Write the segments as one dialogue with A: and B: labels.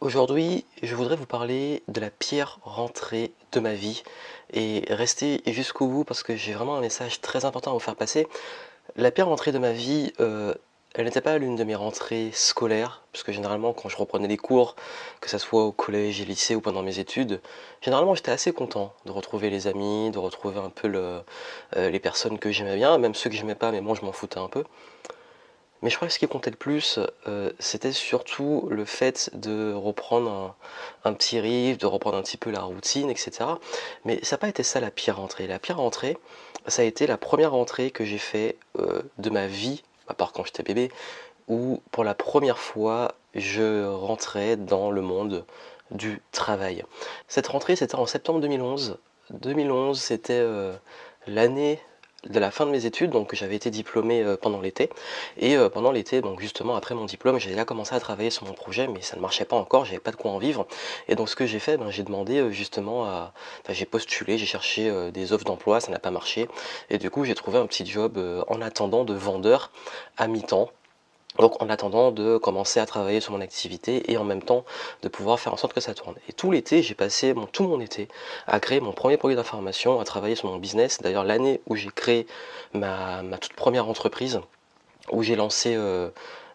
A: Aujourd'hui, je voudrais vous parler de la pire rentrée de ma vie et rester jusqu'au bout parce que j'ai vraiment un message très important à vous faire passer. La pire rentrée de ma vie, elle n'était pas l'une de mes rentrées scolaires, puisque généralement quand je reprenais les cours, que ça soit au collège et lycée ou pendant mes études, généralement j'étais assez content de retrouver les amis, de retrouver un peu les personnes que j'aimais bien, même ceux que j'aimais pas, mais moi je m'en foutais un peu. Mais je crois que ce qui comptait le plus, c'était surtout le fait de reprendre un petit rythme, de reprendre un petit peu la routine et cetera. Mais ça n'a pas été ça la pire rentrée. La pire rentrée, ça a été la première rentrée que j'ai fait, de ma vie, à part quand j'étais bébé, où pour la première fois, je rentrais dans le monde du travail. Cette rentrée, c'était en septembre 2011. 2011, c'était, l'année de la fin de mes études, donc j'avais été diplômé, pendant l'été et pendant l'été, donc justement après mon diplôme, j'ai déjà commencé à travailler sur mon projet, mais ça ne marchait pas encore, j'avais pas de quoi en vivre et donc ce que j'ai fait, ben, j'ai demandé, justement à enfin j'ai postulé, j'ai cherché, des offres d'emploi, ça n'a pas marché et du coup j'ai trouvé un petit job, en attendant de vendeur à mi-temps. Donc en attendant de commencer à travailler sur mon activité et en même temps de pouvoir faire en sorte que ça tourne. Et tout l'été, j'ai passé tout mon été à créer mon premier produit d'information, à travailler sur mon business. D'ailleurs, l'année où j'ai créé ma toute première entreprise, où j'ai lancé,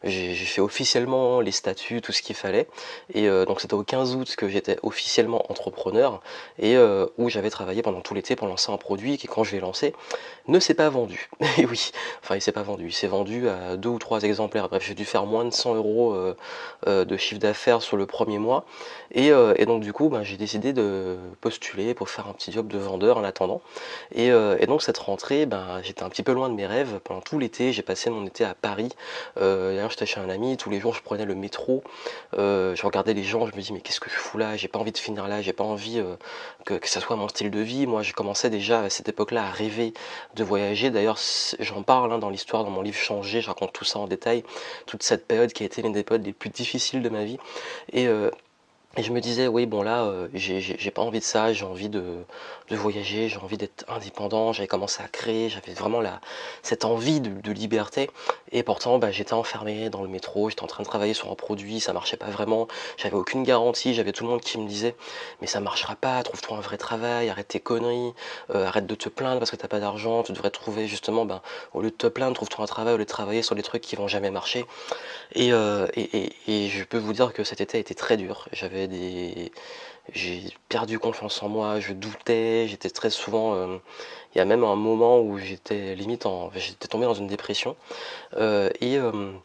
A: j'ai fait officiellement les statuts, tout ce qu'il fallait et donc c'était au 15 août que j'étais officiellement entrepreneur et où j'avais travaillé pendant tout l'été pour lancer un produit qui, quand je l'ai lancé, ne s'est pas vendu. Et oui, enfin il s'est pas vendu, il s'est vendu à 2 ou 3 exemplaires. Bref, j'ai dû faire moins de 100 € de chiffre d'affaires sur le premier mois et donc du coup, ben, j'ai décidé de postuler pour faire un petit job de vendeur en attendant et donc cette rentrée, ben, j'étais un petit peu loin de mes rêves pendant tout l'été. J'ai passé mon été à Paris, d'ailleurs j'étais chez un ami, tous les jours je prenais le métro, je regardais les gens, je me dis: «Mais qu'est-ce que je fous là? J'ai pas envie de finir là, j'ai pas envie, que ça soit mon style de vie». Moi, j'ai commençais déjà à cette époque-là à rêver de voyager. D'ailleurs, j'en parle, hein, dans l'histoire, dans mon livre «Changer», je raconte tout ça en détail, toute cette période qui a été l'une des périodes les plus difficiles de ma vie et heu et je me disais: «Oui, bon là, j'ai pas envie de ça, j'ai envie de voyager, j'ai envie d'être indépendant». J'avais commencé à créer, j'avais vraiment cette envie de liberté et pourtant, bah, j'étais enfermé dans le métro, j'étais en train de travailler sur un produit, ça marchait pas vraiment, j'avais aucune garantie, j'avais tout le monde qui me disait: «Mais ça marchera pas, trouve-toi un vrai travail, arrête tes conneries, arrête de te plaindre parce que t'as pas d'argent, tu devrais trouver justement, ben, au lieu de te plaindre, trouve-toi un travail au lieu de travailler sur des trucs qui vont jamais marcher». Et je peux vous dire que cet été a été très dur. J'ai perdu confiance en moi, je doutais, j'étais très souvent, il y a même un moment où j'étais limite j'étais tombé dans une dépression, heu et hem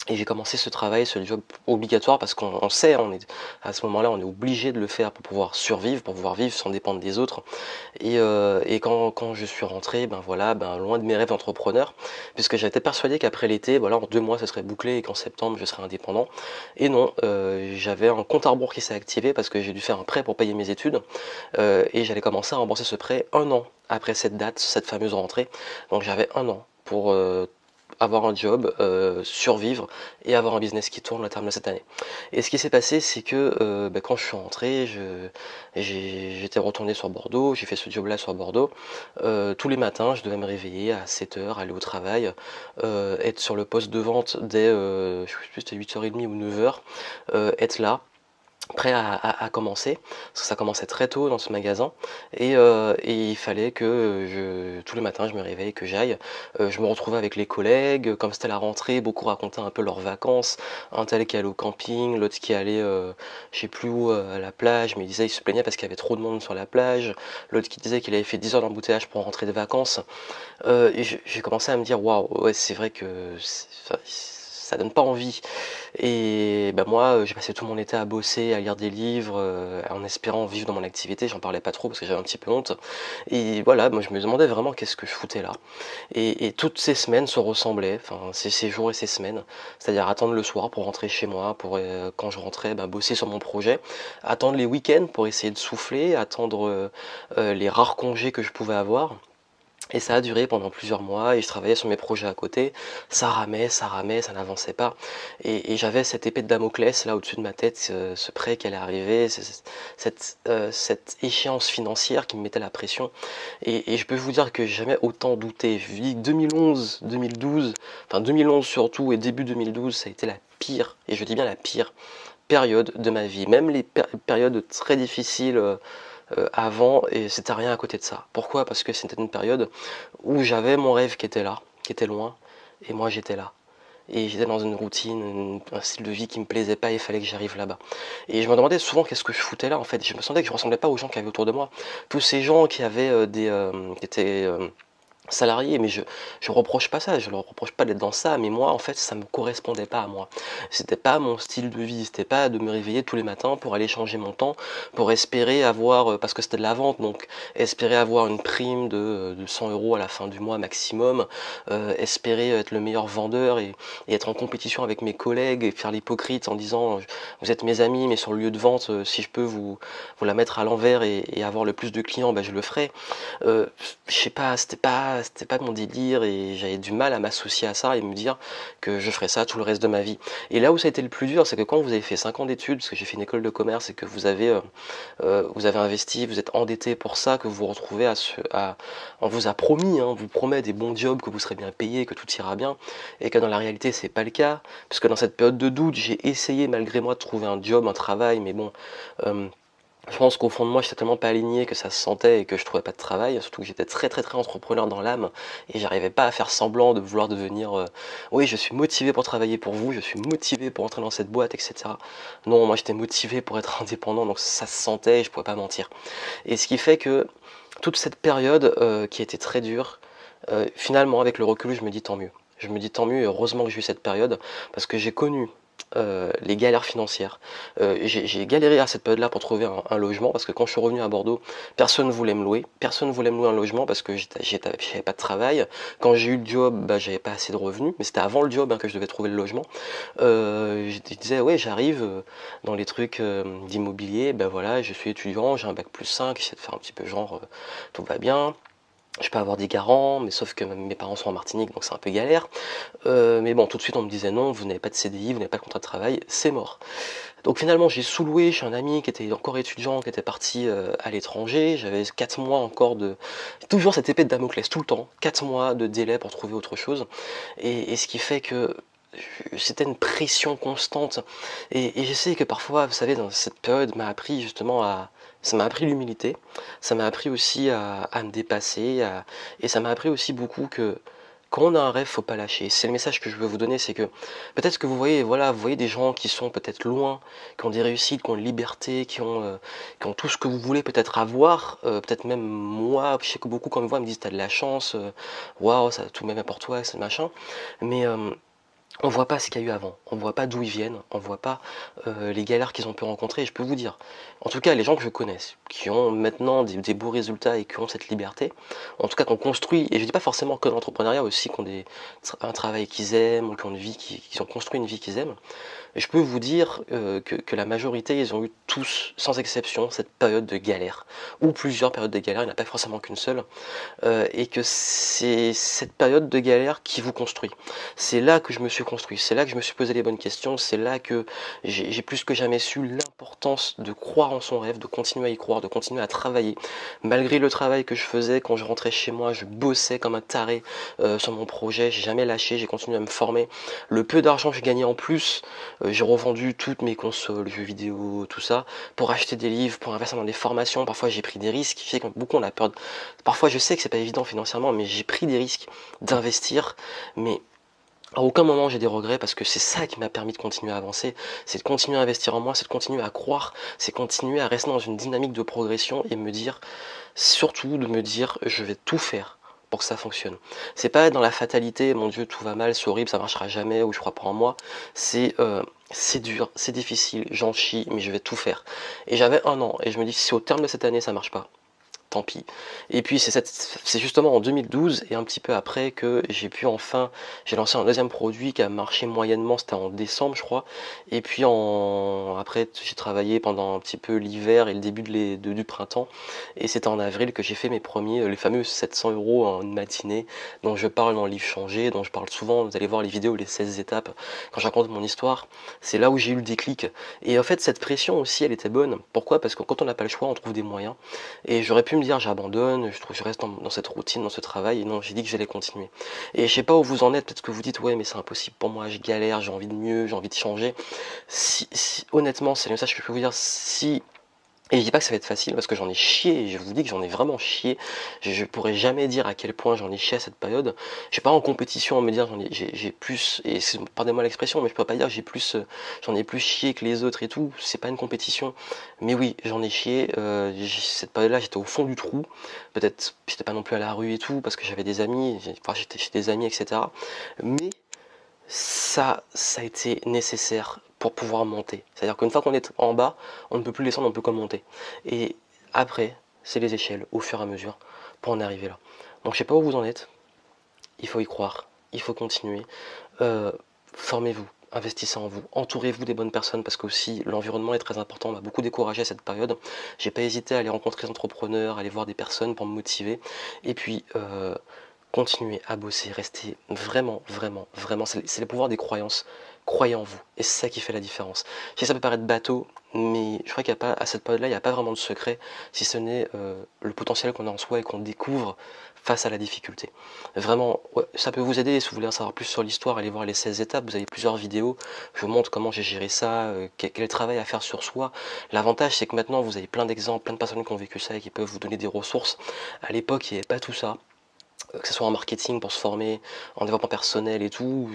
A: et j'ai commencé ce travail, ce job obligatoire parce qu'on sait, on est à ce moment-là, on est obligé de le faire pour pouvoir survivre, pour pouvoir vivre sans dépendre des autres et quand je suis rentré, ben, voilà, ben, loin de mes rêves d'entrepreneur, puisque j'étais persuadé qu'après l'été, voilà, en 2 mois, ça serait bouclé et qu'en septembre, je serais indépendant et non, j'avais un compte à rebours qui s'est activé parce que j'ai dû faire un prêt pour payer mes études, et j'allais commencer à rembourser ce prêt 1 an après cette date, cette fameuse rentrée. Donc j'avais 1 an pour, avoir un job, survivre et avoir un business qui tourne au terme de cette année. Et ce qui s'est passé, c'est que, bah, quand je suis rentré, j'étais retourné sur Bordeaux, j'ai fait ce job-là sur Bordeaux. Tous les matins, je devais me réveiller à 7 heures, aller au travail, être sur le poste de vente dès, je sais plus, c'était 8h30 ou 9 heures, être là, prêt à commencer, parce que ça commençait très tôt dans ce magasin et il fallait que, tous les matins je me réveille, que j'aille. Je me retrouvais avec les collègues, comme c'était la rentrée, beaucoup racontaient un peu leurs vacances. Un tel qui allait au camping, l'autre qui allait, je sais plus où, à la plage, mais il disait il se plaignait parce qu'il y avait trop de monde sur la plage. L'autre qui disait qu'il avait fait 10 heures d'embouteillage pour rentrer de vacances. Et j'ai commencé à me dire: «Waouh, ouais, c'est vrai que ça donne pas envie». Et bah, moi, j'ai passé tout mon été à bosser, à lire des livres, en espérant vivre dans mon activité. J'en parlais pas trop parce que j'avais un petit peu honte et voilà, moi, je me demandais vraiment qu'est-ce que je foutais là et toutes ces semaines se ressemblaient, enfin, ces jours et ces semaines. C'est-à-dire attendre le soir pour rentrer chez moi, pour, quand je rentrais, bah, bosser sur mon projet, attendre les week-ends pour essayer de souffler, attendre, les rares congés que je pouvais avoir et ça a duré pendant plusieurs mois et je travaillais sur mes projets à côté. Ça ramait, ça n'avançait pas et j'avais cette épée de Damoclès là au-dessus de ma tête, ce prêt qui allait arriver, cette échéance financière qui me mettait la pression et je peux vous dire que j'ai jamais autant douté. Je vous dis que 2011, 2012, enfin 2011 surtout et début 2012, ça a été la pire et je dis bien la pire périodes de ma vie, même les périodes très difficiles avant, et c'était rien à côté de ça. Pourquoi? Parce que c'était une période où j'avais mon rêve qui était là, qui était loin, et moi j'étais là. Et j'étais dans une routine, un style de vie qui me plaisait pas, et il fallait que j'arrive là-bas. Et je me demandais souvent qu'est-ce que je foutais là en fait. Je me sentais que je ressemblais pas aux gens qui avaient autour de moi. Tous ces gens qui avaient qui étaient salariés, mais je reproche pas ça, je leur reproche pas d'être dans ça, mais moi en fait ça me correspondait pas à moi. C'était pas mon style de vie, c'était pas de me réveiller tous les matins pour aller changer mon temps, pour espérer avoir, parce que c'était de la vente, donc espérer avoir une prime de 100 € à la fin du mois maximum, espérer être le meilleur vendeur et être en compétition avec mes collègues et faire l'hypocrite en disant vous êtes mes amis, mais sur le lieu de vente, si je peux vous la mettre à l'envers et avoir le plus de clients, ben, je le ferai. Je sais pas, c'était pas mon délire, et j'avais du mal à m'associer à ça et me dire que je ferais ça tout le reste de ma vie. Et là où ça a été le plus dur, c'est que quand vous avez fait 5 ans d'études, parce que j'ai fait une école de commerce, et que vous avez investi, vous êtes endetté pour ça, que vous vous retrouvez on vous a promis, hein, on vous promet des bons jobs, que vous serez bien payé, que tout ira bien, et que dans la réalité c'est pas le cas, puisque dans cette période de doute, j'ai essayé malgré moi de trouver un job, un travail, mais bon, je pense qu'au fond de moi, j'étais tellement pas aligné que ça se sentait et que je trouvais pas de travail, surtout que j'étais très très très entrepreneur dans l'âme, et j'arrivais pas à faire semblant de vouloir devenir oui, je suis motivé pour travailler pour vous, je suis motivé pour entrer dans cette boîte, etc. Non, moi j'étais motivé pour être indépendant, donc ça se sentait et je pouvais pas mentir. Et ce qui fait que toute cette période qui était très dure, finalement avec le recul, je me dis tant mieux. Je me dis tant mieux, et heureusement que j'ai eu cette période, parce que j'ai connu les galères financières. J'ai galéré à cette période-là pour trouver un logement, parce que quand je suis revenu à Bordeaux, personne ne voulait me louer. Personne ne voulait me louer un logement parce que j'avais pas de travail. Quand j'ai eu le job, bah, j'avais pas assez de revenus, mais c'était avant le job hein, que je devais trouver le logement. Je disais, ouais, j'arrive dans les trucs d'immobilier, ben voilà, je suis étudiant, j'ai un bac plus 5, j'essaie de faire un petit peu genre, tout va bien. Je peux avoir des garants, mais sauf que mes parents sont en Martinique, donc c'est un peu galère. Mais bon, tout de suite, on me disait non, vous n'avez pas de CDI, vous n'avez pas de contrat de travail, c'est mort. Donc finalement, j'ai sous-loué chez un ami qui était encore étudiant, qui était parti à l'étranger. J'avais 4 mois encore de... Toujours cette épée de Damoclès, tout le temps. 4 mois de délai pour trouver autre chose. Et ce qui fait que c'était une pression constante. Et je sais que parfois, vous savez, dans cette période, m'a appris justement à... Ça m'a appris l'humilité, ça m'a appris aussi à me dépasser, et ça m'a appris aussi beaucoup que quand on a un rêve, faut pas lâcher. C'est le message que je veux vous donner, c'est que peut-être que vous voyez, voilà, vous voyez des gens qui sont peut-être loin, qui ont des réussites, qui ont une liberté, qui ont tout ce que vous voulez peut-être avoir, peut-être même moi, je sais que beaucoup quand ils me voient, ils me disent t'as de la chance, waouh, ça tout même pour toi, c'est machin, mais on voit pas ce qu'il y a eu avant, on voit pas d'où ils viennent, on voit pas les galères qu'ils ont pu rencontrer, et je peux vous dire, en tout cas les gens que je connais, qui ont maintenant des beaux résultats et qui ont cette liberté, en tout cas qui ont construit, et je dis pas forcément que dans l'entrepreneuriat, aussi qui ont un travail qu'ils aiment, ou qui ont une vie, qui ont construit une vie qu'ils aiment, et je peux vous dire que la majorité, ils ont eu tous, sans exception, cette période de galère, ou plusieurs périodes de galère, il n'y en a pas forcément qu'une seule, et que c'est cette période de galère qui vous construit. C'est là que je me suis construit, c'est là que je me suis posé les bonnes questions, c'est là que j'ai plus que jamais su l'importance de croire en son rêve, de continuer à y croire, de continuer à travailler. Malgré le travail que je faisais, quand je rentrais chez moi, je bossais comme un taré sur mon projet, j'ai jamais lâché, j'ai continué à me former. Le peu d'argent que j'ai gagné en plus, j'ai revendu toutes mes consoles, jeux vidéo, tout ça, pour acheter des livres, pour investir dans des formations. Parfois j'ai pris des risques, je sais que beaucoup on a peur. Parfois je sais que c'est pas évident financièrement, mais j'ai pris des risques d'investir, mais à aucun moment j'ai des regrets, parce que c'est ça qui m'a permis de continuer à avancer, c'est de continuer à investir en moi, c'est de continuer à croire, c'est continuer à rester dans une dynamique de progression et me dire, surtout de me dire, je vais tout faire pour que ça fonctionne. C'est pas être dans la fatalité, mon Dieu, tout va mal, c'est horrible, ça marchera jamais, ou je crois pas en moi. C'est dur, c'est difficile, j'en chie, mais je vais tout faire. Et j'avais 1 an, et je me dis, si au terme de cette année ça marche pas, tant pis. Et puis c'est justement en 2012 et un petit peu après que j'ai lancé un deuxième produit qui a marché moyennement, c'était en décembre je crois. Et puis après j'ai travaillé pendant un petit peu l'hiver et le début du printemps. Et c'était en avril que j'ai fait mes premiers, les fameux 700 € en une matinée, dont je parle dans le livre Changé, dont je parle souvent, vous allez voir les vidéos, les 16 étapes, quand je raconte mon histoire. C'est là où j'ai eu le déclic. Et en fait cette pression aussi elle était bonne. Pourquoi? Parce que quand on n'a pas le choix, on trouve des moyens. Et j'aurais pu me me dire j'abandonne, je trouve que je reste dans cette routine, dans ce travail, et non, j'ai dit que j'allais continuer. Et je sais pas où vous en êtes, peut-être que vous dites ouais mais c'est impossible pour moi, je galère, j'ai envie de mieux, j'ai envie de changer. Honnêtement, c'est le message que je peux vous dire, si et je dis pas que ça va être facile parce que j'en ai chié, et je vous dis que j'en ai vraiment chié. Je pourrais jamais dire à quel point j'en ai chié à cette période. Je suis pas en compétition à me dire j'ai plus, et pardonnez-moi l'expression, mais je peux pas dire que j'ai plus, j'en ai plus chié que les autres et tout. C'est pas une compétition. Mais oui, j'en ai chié. Cette période-là, j'étais au fond du trou. Peut-être, j'étais pas non plus à la rue et tout parce que j'avais des amis, enfin j'étais chez des amis, etc. Mais ça a été nécessaire pour pouvoir monter. C'est-à-dire qu'une fois qu'on est en bas, on ne peut plus descendre, on ne peut que monter. Et après, c'est les échelles, au fur et à mesure, pour en arriver là. Donc je sais pas où vous en êtes, il faut y croire, il faut continuer. Euh, Formez-vous, investissez en vous, entourez-vous des bonnes personnes, parce que aussi l'environnement est très important. On m'a beaucoup découragé à cette période. J'ai pas hésité à aller rencontrer des entrepreneurs, à aller voir des personnes pour me motiver. Et puis continuez à bosser, restez vraiment, vraiment, vraiment, c'est le pouvoir des croyances. Croyez en vous, et c'est ça qui fait la différence. Je sais que ça peut paraître bateau, mais je crois qu'à cette période-là, il n'y a pas vraiment de secret, si ce n'est le potentiel qu'on a en soi et qu'on découvre face à la difficulté. Vraiment, ouais, ça peut vous aider. Si vous voulez en savoir plus sur l'histoire, allez voir les 16 étapes, vous avez plusieurs vidéos, je vous montre comment j'ai géré ça, quel travail à faire sur soi. L'avantage, c'est que maintenant, vous avez plein d'exemples, plein de personnes qui ont vécu ça et qui peuvent vous donner des ressources. À l'époque, il n'y avait pas tout ça, que ce soit en marketing pour se former, en développement personnel et tout.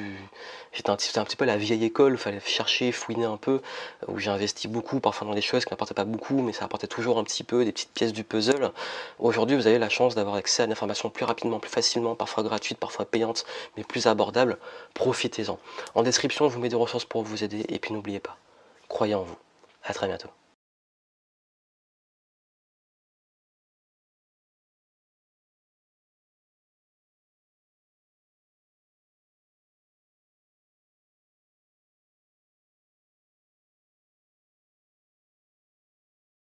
A: C'était un petit peu la vieille école, il fallait chercher, fouiner un peu, où j'ai investi beaucoup, parfois dans des choses qui n'apportaient pas beaucoup, mais ça apportait toujours un petit peu, des petites pièces du puzzle. Aujourd'hui, vous avez la chance d'avoir accès à l'information plus rapidement, plus facilement, parfois gratuite, parfois payante, mais plus abordable. Profitez-en. En description, je vous mets des ressources pour vous aider, et puis n'oubliez pas, croyez en vous. À très bientôt.